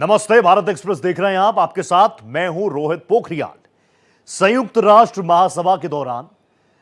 नमस्ते, भारत एक्सप्रेस देख रहे हैं आप। आपके साथ मैं हूं रोहित पोखरियाल। संयुक्त राष्ट्र महासभा के दौरान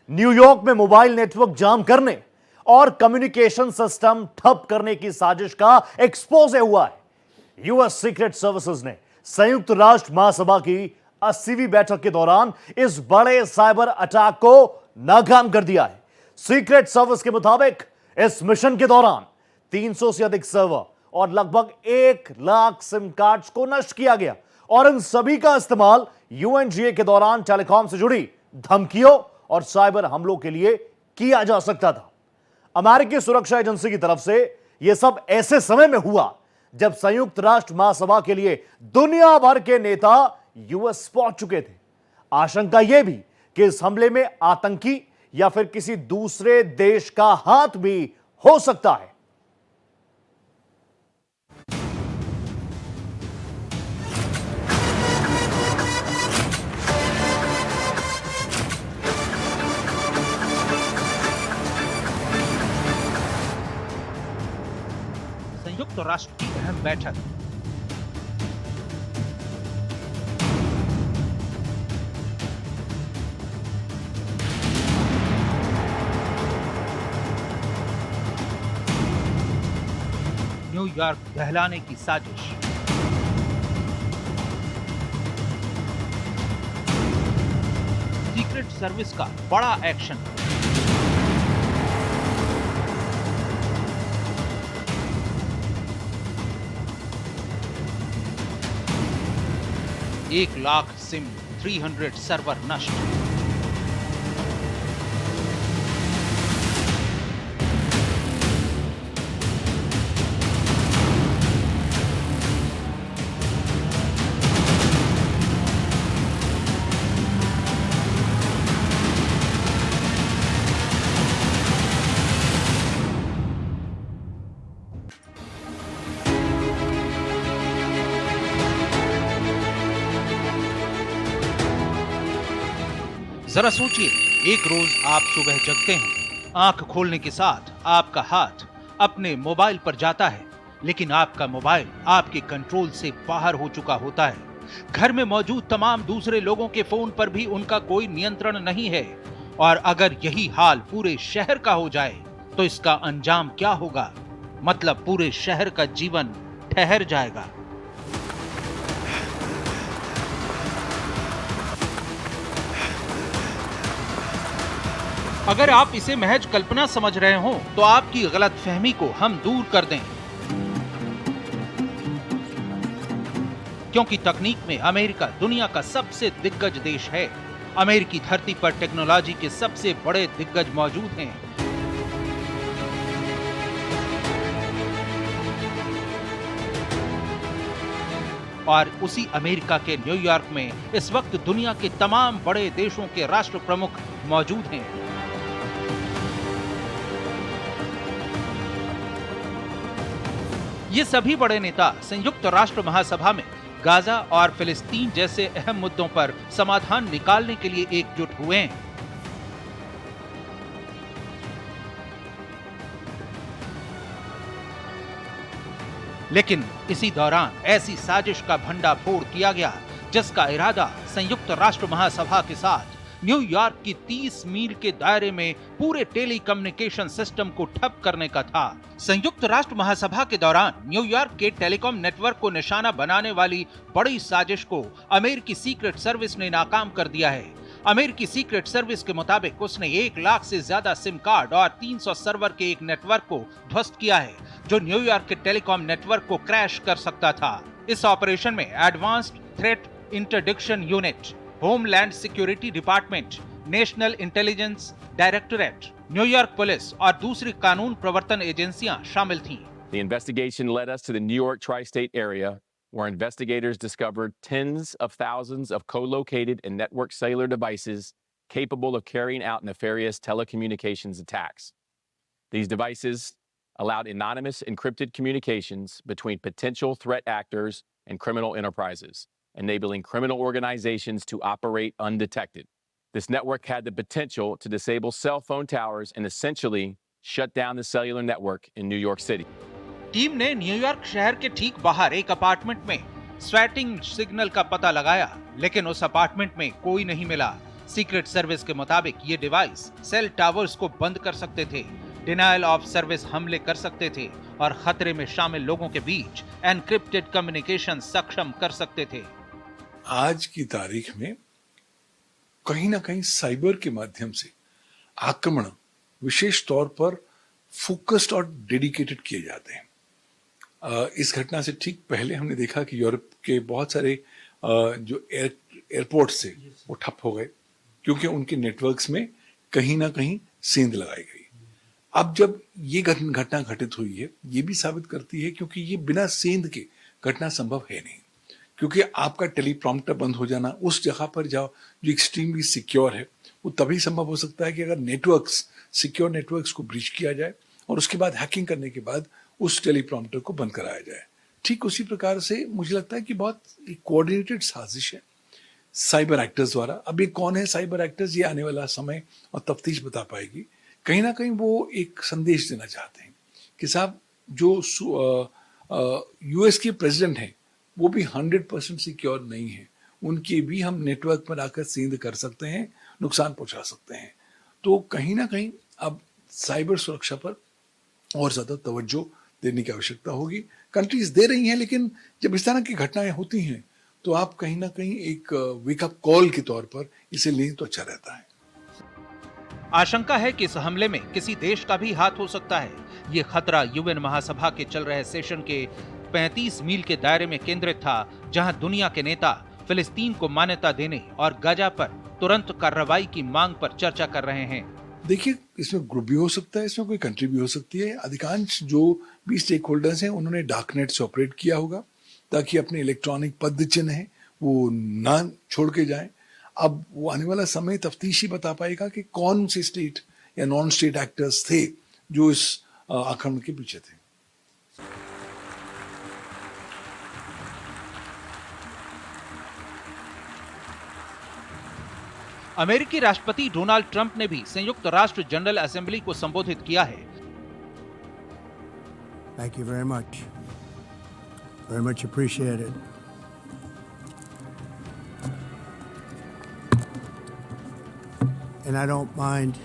न्यूयॉर्क में मोबाइल नेटवर्क जाम करने और कम्युनिकेशन सिस्टम ठप करने की साजिश का एक्सपोजे हुआ है। यूएस सीक्रेट सर्विसेज ने संयुक्त राष्ट्र महासभा की 80वीं बैठक के दौरान इस बड़े साइबर अटैक को नाकाम कर दिया है। सीक्रेट सर्विस के मुताबिक इस मिशन के दौरान 300 से अधिक सर्वर और लगभग 1 लाख सिम कार्ड्स को नष्ट किया गया और इन सभी का इस्तेमाल यूएनजीए के दौरान टेलीकॉम से जुड़ी धमकियों और साइबर हमलों के लिए किया जा सकता था। अमेरिकी सुरक्षा एजेंसी की तरफ से यह सब ऐसे समय में हुआ जब संयुक्त राष्ट्र महासभा के लिए दुनिया भर के नेता यूएस पहुंच चुके थे। आशंका यह भी कि इस हमले में आतंकी या फिर किसी दूसरे देश का हाथ भी हो सकता है। संयुक्त राष्ट्र की अहम बैठक। न्यूयॉर्क दहलाने की साजिश। सीक्रेट सर्विस का बड़ा एक्शन। एक लाख सिम, 300 सर्वर नष्ट। जरा सोचिए, एक रोज आप सुबह जगते हैं, आंख खोलने के साथ आपका हाथ अपने मोबाइल पर जाता है, लेकिन आपका मोबाइल आपके कंट्रोल से बाहर हो चुका होता है। घर में मौजूद तमाम दूसरे लोगों के फोन पर भी उनका कोई नियंत्रण नहीं है। और अगर यही हाल पूरे शहर का हो जाए तो इसका अंजाम क्या होगा? मतलब पूरे शहर का जीवन ठहर जाएगा। अगर आप इसे महज कल्पना समझ रहे हो तो आपकी गलतफहमी को हम दूर कर दें, क्योंकि तकनीक में अमेरिका दुनिया का सबसे दिग्गज देश है। अमेरिकी धरती पर टेक्नोलॉजी के सबसे बड़े दिग्गज मौजूद हैं। और उसी अमेरिका के न्यूयॉर्क में इस वक्त दुनिया के तमाम बड़े देशों के राष्ट्र प्रमुख मौजूद हैं। ये सभी बड़े नेता संयुक्त राष्ट्र महासभा में गाजा और फिलिस्तीन जैसे अहम मुद्दों पर समाधान निकालने के लिए एकजुट हुए हैं। लेकिन इसी दौरान ऐसी साजिश का भंडाफोड़ किया गया जिसका इरादा संयुक्त राष्ट्र महासभा के साथ न्यूयॉर्क की 30 मील के दायरे में पूरे टेलीकम्युनिकेशन सिस्टम को ठप करने का था। संयुक्त राष्ट्र महासभा के दौरान न्यूयॉर्क के टेलीकॉम नेटवर्क को निशाना बनाने वाली बड़ी साजिश को अमेरिकी सीक्रेट सर्विस ने नाकाम कर दिया है। अमेरिकी सीक्रेट सर्विस के मुताबिक उसने 1 लाख से ज्यादा सिम कार्ड और 300 सर्वर के एक नेटवर्क को ध्वस्त किया है, जो न्यूयॉर्क के टेलीकॉम नेटवर्क को क्रैश कर सकता था। इस ऑपरेशन में advanced threat interdiction unit, homeland security department, national intelligence directorate, New York police और दूसरी कानून प्रवर्तन एजेंसियां शामिल थीं। The investigation led us to the New York tri-state area, where investigators discovered tens of thousands of co-located and networked cellular devices capable of carrying out nefarious telecommunications attacks. These devices allowed anonymous encrypted communications between potential threat actors and criminal enterprises, enabling criminal organizations to operate undetected. This network had the potential to disable cell phone towers and essentially shut down the cellular network in New York City. Team ने New York शहर के ठीक बाहर एक apartment में स्वैटिंग signal का पता लगाया, लेकिन उस अपार्टमेंट में कोई नहीं मिला। सीक्रेट सर्विस के मुताबिक ये डिवाइस सेल टावर्स को बंद कर सकते थे, डिनायल ऑफ सर्विस हमले कर सकते थे और खतरे में शामिल लोगों के बीच एनक्रिप्टेड कम्युनिकेशन सक्षम कर सकते थे। आज की तारीख में कहीं ना कहीं साइबर के माध्यम से आक्रमण विशेष तौर पर फोकस्ड और डेडिकेटेड किए जाते हैं। इस घटना से ठीक पहले हमने देखा कि यूरोप के बहुत सारे जो एयरपोर्ट से वो ठप हो गए क्योंकि उनके नेटवर्क्स में कहीं ना कहीं सेंध लगाई गई। अब जब ये घटना घटित हुई है, ये भी साबित करती है क्योंकि ये बिना सेंध के घटना संभव है नहीं, क्योंकि आपका टेलीप्रॉम्प्टर बंद हो जाना उस जगह पर जाओ जो एक्सट्रीमली सिक्योर है, वो तभी संभव हो सकता है कि अगर सिक्योर नेटवर्क्स को ब्रीच किया जाए और उसके बाद हैकिंग करने के बाद उस टेलीप्रॉम्प्टर को बंद कराया जाए। ठीक उसी प्रकार से मुझे लगता है कि बहुत एक कोऑर्डिनेटेड साजिश है साइबर एक्टर्स द्वारा। अब ये कौन है साइबर एक्टर्स, ये आने वाला समय और तफ्तीश बता पाएगी। कहीं ना कहीं वो एक संदेश देना चाहते हैं कि साहब जो यूएस के प्रेसिडेंट हैं वो भी 100% सिक्योर नहीं है, उनके भी हम नेटवर्क पर आकर सेंध कर सकते हैं, नुकसान पहुंचा सकते हैं। तो कहीं ना कहीं अब साइबर सुरक्षा पर और ज्यादा तवज्जो देने की आवश्यकता होगी। कंट्रीज दे रही हैं, लेकिन जब इस तरह की घटनाएं होती हैं तो आप कहीं ना कहीं एक वेकअप कॉल के तौर पर इसे लें तो अच्छा रहता है। आशंका है कि इस हमले में किसी देश का भी हाथ हो सकता है। ये खतरा यूएन महासभा के चल रहे सेशन के 35 मील के दायरे में केंद्रित था, जहां दुनिया के नेता फिलिस्तीन को मान्यता देने और गाजा पर तुरंत कार्रवाई की मांग पर चर्चा कर रहे हैं। देखिए, इसमें ग्रुप भी हो सकता है, इसमें कोई कंट्री भी हो सकती है। अधिकांश जो भी स्टेक होल्डर्स हैं उन्होंने डार्कनेट से ऑपरेट किया होगा ताकि अपने इलेक्ट्रॉनिक पद चिन्ह है वो ना छोड़ के जाएं। अब वो आने वाला समय तफ्तीश ही बता पाएगा कि कौन से स्टेट या नॉन स्टेट एक्टर्स थे जो इस आक्रमण के पीछे थे। अमेरिकी राष्ट्रपति डोनाल्ड ट्रंप ने भी संयुक्त राष्ट्र जनरल असेंबली को संबोधित किया है। Thank you very much. Very much appreciated. And I don't mind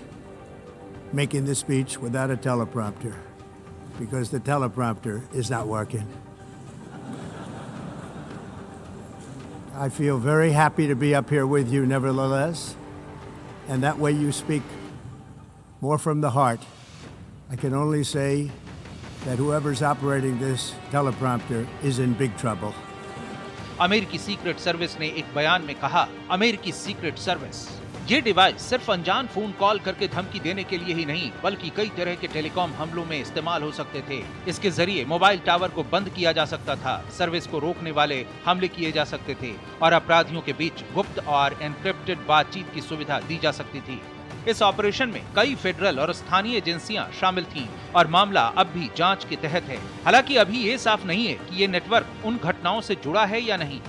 making this speech without a teleprompter, because the teleprompter is not working. I feel very happy to be up here with you nevertheless, and that way you speak more from the heart. I can only say that whoever's operating this teleprompter is in big trouble. अमेरिकी secret service ने एक बयान में कहा, अमेरिकी secret service ये device सिर्फ अनजान फोन कॉल करके धमकी देने के लिए ही नहीं, बल्कि कई तरह के टेलीकॉम हमलों में इस्तेमाल हो सकते थे। इसके जरिए मोबाइल टावर को बंद किया जा सकता था, सर्विस को रोकने वाले हमले किए जा सकते थे और अपराधियों के बीच गुप्त और एनक्रिप्टेड बातचीत की सुविधा दी जा सकती थी। इस ऑपरेशन में कई फेडरल और स्थानीय एजेंसियां शामिल थीं और मामला अब भी जांच के तहत है। हालांकि अभी ये साफ नहीं है कि ये नेटवर्क उन घटनाओं से जुड़ा है या नहीं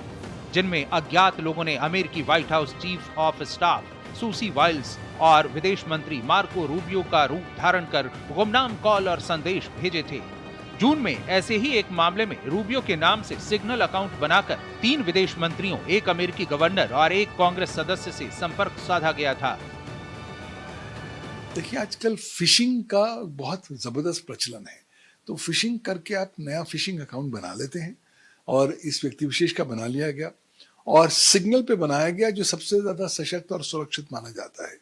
जिनमें अज्ञात लोगों ने अमेरिकी White House chief of staff Susie Wiles और विदेश मंत्री मार्को रूबियो का रूप धारण कर गुमनाम कॉल और संदेश भेजे थे। जून में ऐसे ही एक मामले में रूबियो के नाम से सिग्नल अकाउंट बनाकर 3 विदेश मंत्रियों, एक अमेरिकी गवर्नर और एक कांग्रेस सदस्य से संपर्क साधा गया था। देखिए, आजकल फिशिंग का बहुत जबरदस्त प्रचलन है। तो फिशिंग करके आप नया फिशिंग अकाउंट बना लेते हैं और इस व्यक्ति विशेष का बना लिया गया और सिग्नल पे बनाया गया जो सबसे ज्यादा सशक्त और सुरक्षित माना जाता है।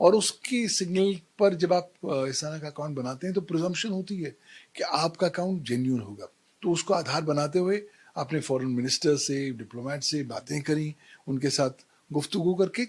और उसकी सिग्नल पर जब आप इस तरह का अकाउंट बनाते हैं तो प्रिजम्पशन होती है कि आपका अकाउंट जेन्युइन होगा। तो उसको आधार बनाते हुए आपने फॉरेन मिनिस्टर से, डिप्लोमेट से बातें करी, उनके साथ गुफ्तगू करके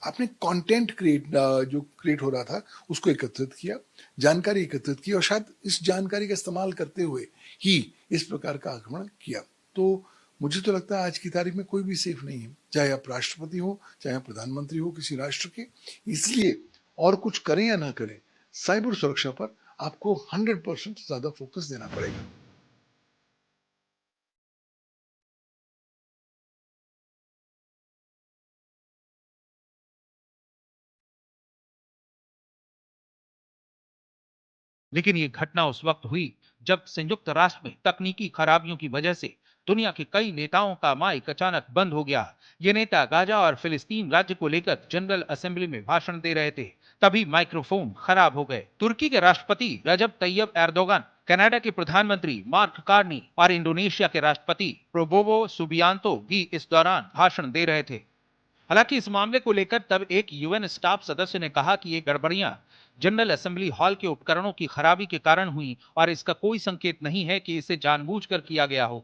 आपने कंटेंट जो क्रिएट हो रहा था उसको एकत्रित किया, जानकारी एकत्रित की और शायद इस जानकारी का इस्तेमाल करते हुए ही इस प्रकार का आक्रमण किया। तो मुझे तो लगता है आज की तारीख में कोई भी सेफ नहीं है, चाहे आप राष्ट्रपति हो, चाहे आप प्रधानमंत्री हो किसी राष्ट्र के। इसलिए और कुछ करें या ना करें, साइबर सुरक्षा पर आपको 100% ज्यादा फोकस देना पड़ेगा। लेकिन ये घटना उस वक्त हुई जब संयुक्त राष्ट्र में तकनीकी खराबियों की वजह से दुनिया के कई नेताओं का माइक अचानक बंद हो गया। ये नेता गाजा और फिलिस्तीन राज्य को लेकर जनरल असेंबली में भाषण दे रहे थे, तभी माइक्रोफोन खराब हो गए। तुर्की के राष्ट्रपति रजब तैयब एर्दोगन, कनाडा के प्रधानमंत्री मार्क कार्नी और इंडोनेशिया के राष्ट्रपति प्रोबोवो सुबियांतो भी इस दौरान भाषण दे रहे थे। हालांकि इस मामले को लेकर तब एक यूएन स्टाफ सदस्य ने कहा कि ये गड़बड़ियां जनरल असेंबली हॉल के उपकरणों की खराबी के कारण हुई और इसका कोई संकेत नहीं है कि इसे जानबूझकर किया गया हो।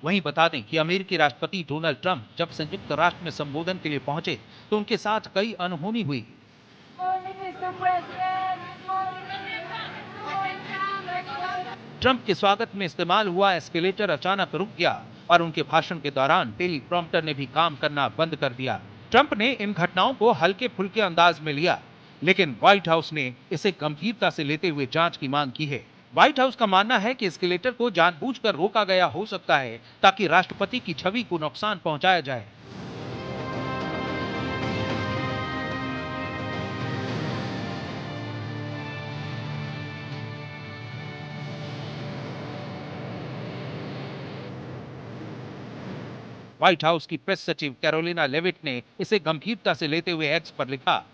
वहीं बता दें कि अमेरिकी राष्ट्रपति डोनाल्ड ट्रंप जब संयुक्त राष्ट्र में संबोधन के लिए पहुंचे तो उनके साथ कई अनहोनी हुई। ट्रंप के स्वागत में इस्तेमाल हुआ एस्केलेटर अचानक रुक गया और उनके भाषण के दौरान टेलीप्रॉम्प्टर ने भी काम करना बंद कर दिया। ट्रंप ने इन घटनाओं को हल्के फुल्के अंदाज में लिया, लेकिन व्हाइट हाउस ने इसे गंभीरता से लेते हुए जांच की मांग की है। व्हाइट हाउस का मानना है कि एस्केलेटर को जानबूझकर रोका गया हो सकता है ताकि राष्ट्रपति की छवि को नुकसान पहुंचाया जाए। व्हाइट हाउस की प्रेस सचिव कैरोलिना लेविट ने इसे गंभीरता से लेते हुए एक्स पर लिखा,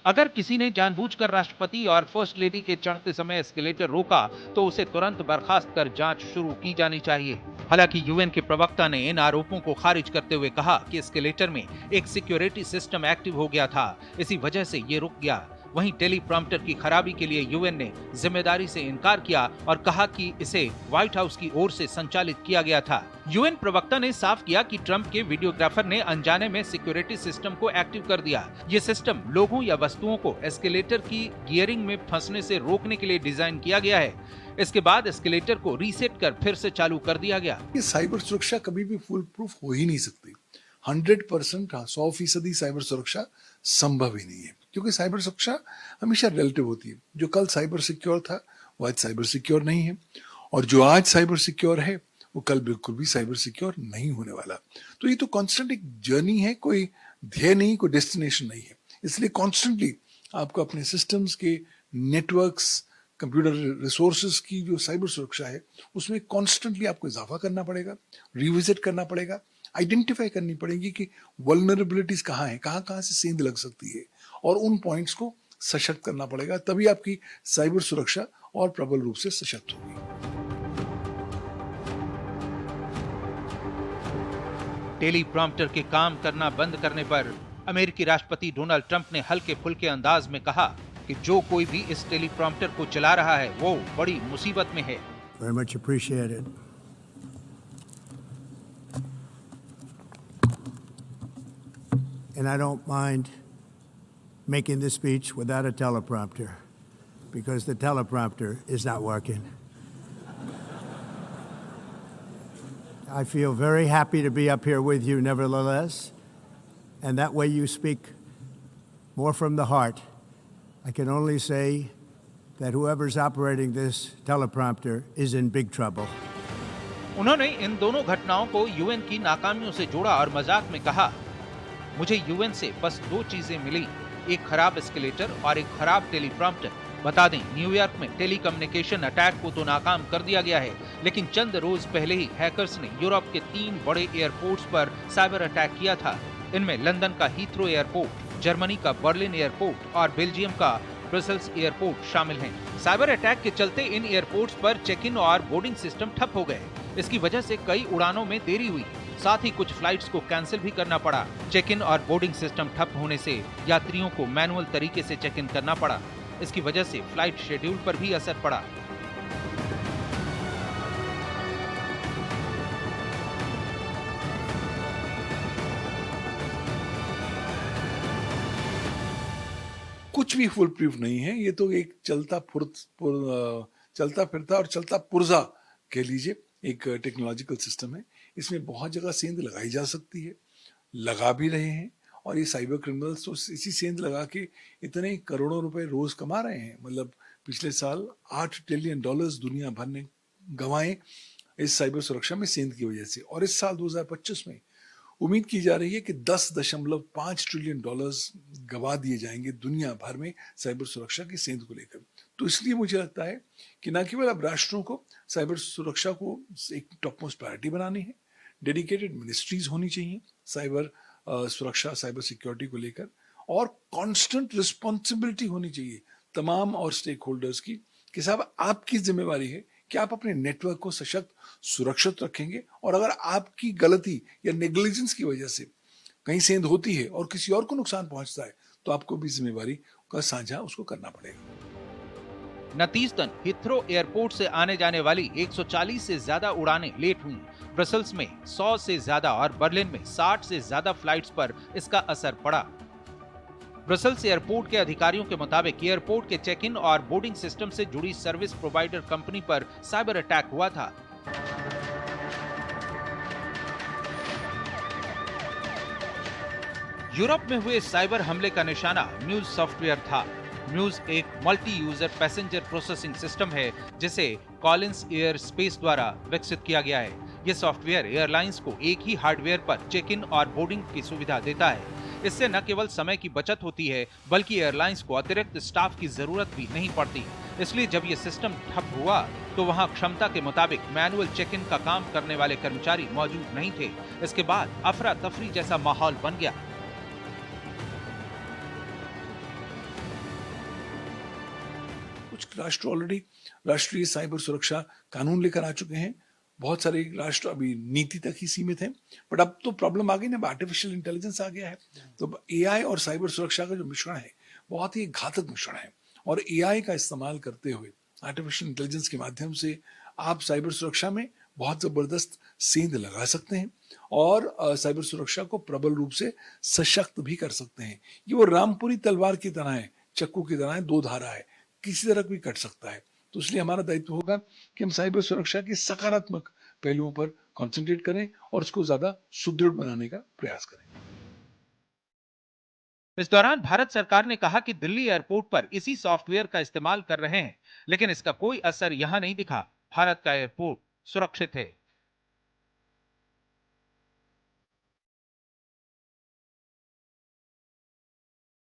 अगर किसी ने जानबूझकर राष्ट्रपति और फर्स्ट लेडी के चढ़ते समय एस्केलेटर रोका तो उसे तुरंत बर्खास्त कर जांच शुरू की जानी चाहिए। हालांकि यूएन के प्रवक्ता ने इन आरोपों को खारिज करते हुए कहा कि एस्केलेटर में एक सिक्योरिटी सिस्टम एक्टिव हो गया था, इसी वजह से ये रुक गया। वहीं टेलीप्रॉम्प्टर की खराबी के लिए यूएन ने जिम्मेदारी से इनकार किया और कहा कि इसे व्हाइट हाउस की ओर से संचालित किया गया था। यूएन प्रवक्ता ने साफ किया कि ट्रंप के वीडियोग्राफर ने अनजाने में सिक्योरिटी सिस्टम को एक्टिव कर दिया। ये सिस्टम लोगों या वस्तुओं को एस्केलेटर की गियरिंग में फंसने से रोकने के लिए डिजाइन किया गया है। इसके बाद एस्केलेटर को रीसेट कर फिर से चालू कर दिया गया। ये साइबर सुरक्षा कभी भी फुल प्रूफ हो ही नहीं सकती। 100% 100% साइबर सुरक्षा संभव ही नहीं है, क्योंकि साइबर सुरक्षा हमेशा रिलेटिव होती है। जो कल साइबर सिक्योर था वो आज साइबर सिक्योर नहीं है, और जो आज साइबर सिक्योर है वो कल बिल्कुल भी साइबर सिक्योर नहीं होने वाला। तो ये तो कॉन्स्टेंट एक जर्नी है, कोई ध्येय नहीं, कोई डेस्टिनेशन नहीं है। इसलिए कॉन्स्टेंटली आपको अपने सिस्टम्स के, नेटवर्क्स, कंप्यूटर रिसोर्सेज की जो साइबर सुरक्षा है उसमें कॉन्स्टेंटली आपको इजाफा करना पड़ेगा, रिविजिट करना पड़ेगा, आइडेंटिफाई करनी पड़ेगी कि वल्नरेबिलिटीज कहाँ हैं, कहाँ कहाँ से सेंध लग सकती है, और उन पॉइंट्स को सशक्त करना पड़ेगा। तभी आपकी साइबर सुरक्षा और प्रबल रूप से सशक्त होगी। टेलीप्रॉम्प्टर के काम करना बंद करने पर अमेरिकी राष्ट्रपति डोनाल्ड ट्रंप ने हल्के फुल्के अंदाज में कहा कि जो कोई भी इस टेलीप्रॉम्प्टर को चला रहा है वो बड़ी मुसीबत में है। Very much appreciated. And I don't mind making this speech without a teleprompter, because the teleprompter is not working. I feel very happy to be up here with you nevertheless, and that way you speak more from the heart. I can only say that whoever's operating this teleprompter is in big trouble. उन्होंने इन दोनों घटनाओं को UN की नाकामियों से जोड़ा और मजाक में कहा, मुझे यूएन से बस 2 चीजें मिली, एक खराब एस्केलेटर और एक खराब टेलीप्रॉम्प्टर। बता दें, न्यूयॉर्क में टेलीकम्युनिकेशन अटैक को तो नाकाम कर दिया गया है, लेकिन चंद रोज पहले ही हैकर्स ने यूरोप के 3 बड़े एयरपोर्ट्स पर साइबर अटैक किया था। इनमें लंदन का हीथ्रो एयरपोर्ट, जर्मनी का बर्लिन एयरपोर्ट और बेल्जियम का ब्रसेल्स एयरपोर्ट शामिल हैं। साइबर अटैक के चलते इन एयरपोर्ट्स पर चेक इन और बोर्डिंग सिस्टम ठप हो गए। इसकी वजह से कई उड़ानों में देरी हुई, साथ ही कुछ फ्लाइट्स को कैंसिल भी करना पड़ा। चेक इन और बोर्डिंग सिस्टम ठप होने से यात्रियों को मैनुअल तरीके से चेक इन करना पड़ा। इसकी वजह से फ्लाइट शेड्यूल पर भी असर पड़ा। कुछ भी फुल प्रूफ नहीं है, ये तो एक चलता फिरता और चलता पुर्जा कह लीजिए एक टेक्नोलॉजिकल सिस्टम है। इसमें बहुत जगह सेंध लगाई जा सकती है, लगा भी रहे हैं, और ये साइबर क्रिमिनल्स तो इसी सेंध लगा के इतने करोड़ों रुपए रोज कमा रहे हैं। मतलब पिछले साल $8 ट्रिलियन दुनिया भर ने गंवाए इस साइबर सुरक्षा में सेंध की वजह से, और इस साल 2025 में उम्मीद की जा रही है कि 10.5 ट्रिलियन डॉलर्स गवा दिए जाएंगे दुनिया भर में साइबर सुरक्षा की सेंध को लेकर। तो इसलिए मुझे लगता है कि न केवल अब राष्ट्रों को साइबर सुरक्षा को एक टॉप मोस्ट प्रायोरिटी बनानी है, डेडिकेटेड मिनिस्ट्रीज होनी चाहिए साइबर सुरक्षा, साइबर सिक्योरिटी को लेकर, और कांस्टेंट रिस्पॉन्सिबिलिटी होनी चाहिए तमाम और स्टेक होल्डर्स की कि साहब आपकी जिम्मेवारी है कि आप अपने नेटवर्क को सशक्त सुरक्षित रखेंगे, और अगर आपकी गलती या नेग्लिजेंस की वजह से कहीं सेंध होती है और किसी और को नुकसान पहुंचता है तो आपको भी जिम्मेवारी का साझा उसको करना पड़ेगा। नतीजतन हिथ्रो एयरपोर्ट से आने जाने वाली 140 से ज्यादा उड़ानें लेट हुई। ब्रसल्स में 100 से ज्यादा और बर्लिन में 60 से ज्यादा फ्लाइट्स पर इसका असर पड़ा। ब्रसल्स एयरपोर्ट के अधिकारियों के मुताबिक एयरपोर्ट के चेक इन और बोर्डिंग सिस्टम से जुड़ी सर्विस प्रोवाइडर कंपनी पर साइबर अटैक हुआ था। यूरोप में हुए साइबर हमले का निशाना म्यूज सॉफ्टवेयर था। म्यूज एक multi user passenger processing system है जिसे कॉलिंस एयर स्पेस द्वारा विकसित किया गया है। यह सॉफ्टवेयर एयरलाइंस को एक ही हार्डवेयर पर चेक इन और बोर्डिंग की सुविधा देता है। इससे न केवल समय की बचत होती है बल्कि एयरलाइंस को अतिरिक्त स्टाफ की जरूरत भी नहीं पड़ती। इसलिए जब यह सिस्टम ठप हुआ तो वहां क्षमता के मुताबिक मैनुअल चेक इन का काम करने वाले कर्मचारी मौजूद नहीं थे। इसके बाद अफरा तफरी जैसा माहौल बन गया। कुछ राष्ट्र ऑलरेडी राष्ट्रीय साइबर सुरक्षा कानून लेकर आ चुके हैं, बहुत सारे राष्ट्र अभी नीति तक ही सीमित हैं, बट अब तो प्रॉब्लम आ गई ना, आर्टिफिशियल इंटेलिजेंस आ गया है। तो एआई और साइबर सुरक्षा का जो मिश्रण है बहुत ही घातक मिश्रण है, और एआई का इस्तेमाल करते हुए आर्टिफिशियल इंटेलिजेंस के माध्यम से आप साइबर सुरक्षा में बहुत जबरदस्त सेंध लगा सकते हैं और साइबर सुरक्षा को प्रबल रूप से सशक्त भी कर सकते हैं। ये वो रामपुरी तलवार की तरह है, चक्कू की तरह है, दो धारा है, किसी तरह भी कट सकता है। तो इसलिए हमारा दायित्व होगा कि हम साइबर सुरक्षा के सकारात्मक पहलुओं पर कंसंट्रेट करें और उसको ज्यादा सुदृढ़ बनाने का प्रयास करें। इस दौरान भारत सरकार ने कहा कि दिल्ली एयरपोर्ट पर इसी सॉफ्टवेयर का इस्तेमाल कर रहे हैं, लेकिन इसका कोई असर यहां नहीं दिखा। भारत का एयरपोर्ट सुरक्षित है।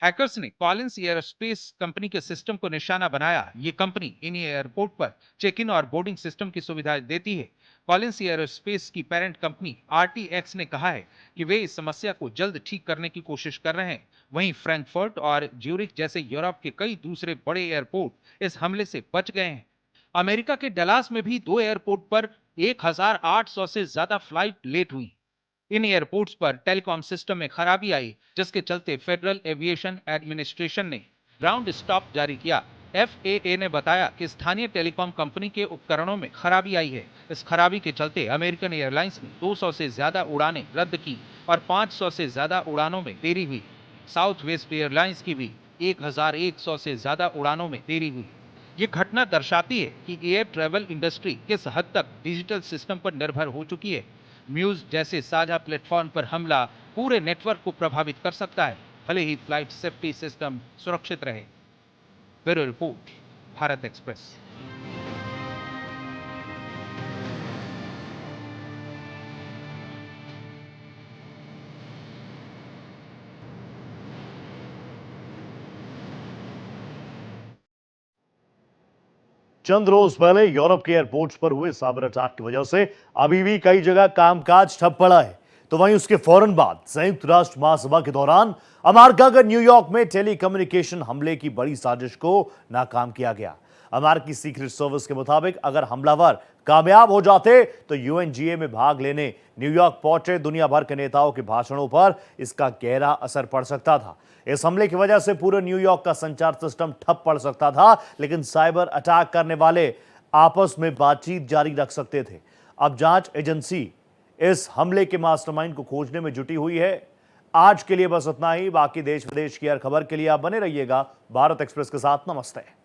हैकर्स ने कॉलिंस एयरस्पेस कंपनी के सिस्टम को निशाना बनाया। ये कंपनी इन एयरपोर्ट पर चेक इन और बोर्डिंग सिस्टम की सुविधाएं देती है। कॉलिंस एयरस्पेस की पेरेंट कंपनी RTX ने कहा है कि वे इस समस्या को जल्द ठीक करने की कोशिश कर रहे हैं। वहीं फ्रैंकफर्ट और ज्यूरिख जैसे यूरोप के कई दूसरे बड़े एयरपोर्ट इस हमले से बच गए हैं। अमेरिका के डलास में भी 2 एयरपोर्ट पर 1800 से ज्यादा फ्लाइट लेट हुई। इन एयरपोर्ट्स पर टेलीकॉम सिस्टम में खराबी आई, जिसके चलते फेडरल एविएशन एडमिनिस्ट्रेशन ने ग्राउंड स्टॉप जारी किया। FAA ने बताया कि स्थानीय टेलीकॉम कंपनी के उपकरणों में खराबी आई है। इस खराबी के चलते अमेरिकन एयरलाइंस ने 200 से ज्यादा उड़ानें रद्द की और 500 से ज्यादा उड़ानों में देरी हुई। साउथ वेस्ट एयरलाइंस की भी 1100 से ज्यादा उड़ानों में देरी हुई। ये घटना दर्शाती है कि एयर ट्रैवल इंडस्ट्री किस हद तक डिजिटल सिस्टम पर निर्भर हो चुकी है। म्यूज जैसे साझा प्लेटफॉर्म पर हमला पूरे नेटवर्क को प्रभावित कर सकता है, भले ही फ्लाइट सेफ्टी सिस्टम सुरक्षित रहे। Bureau report, Bharat express. चंद रोज पहले यूरोप के एयरपोर्ट्स पर हुए साइबर अटैक की वजह से अभी भी कई जगह कामकाज ठप पड़ा है। तो वहीं उसके फौरन बाद संयुक्त राष्ट्र महासभा के दौरान अमेरिका के न्यूयॉर्क में टेलीकम्युनिकेशन हमले की बड़ी साजिश को नाकाम किया गया। अमेरिकी सीक्रेट सर्विस के मुताबिक अगर हमलावर कामयाब हो जाते तो UNGA में भाग लेने न्यूयॉर्क पहुंचे दुनिया भर के नेताओं के भाषणों पर इसका गहरा असर पड़ सकता था। इस हमले की वजह से पूरे न्यूयॉर्क का संचार सिस्टम ठप पड़ सकता था, लेकिन साइबर अटैक करने वाले आपस में बातचीत जारी रख सकते थे। अब जांच एजेंसी इस हमले के मास्टरमाइंड को खोजने में जुटी हुई है। आज के लिए बस इतना ही। बाकी देश विदेश की हर खबर के लिए आप बने रहिएगा भारत एक्सप्रेस के साथ। नमस्ते।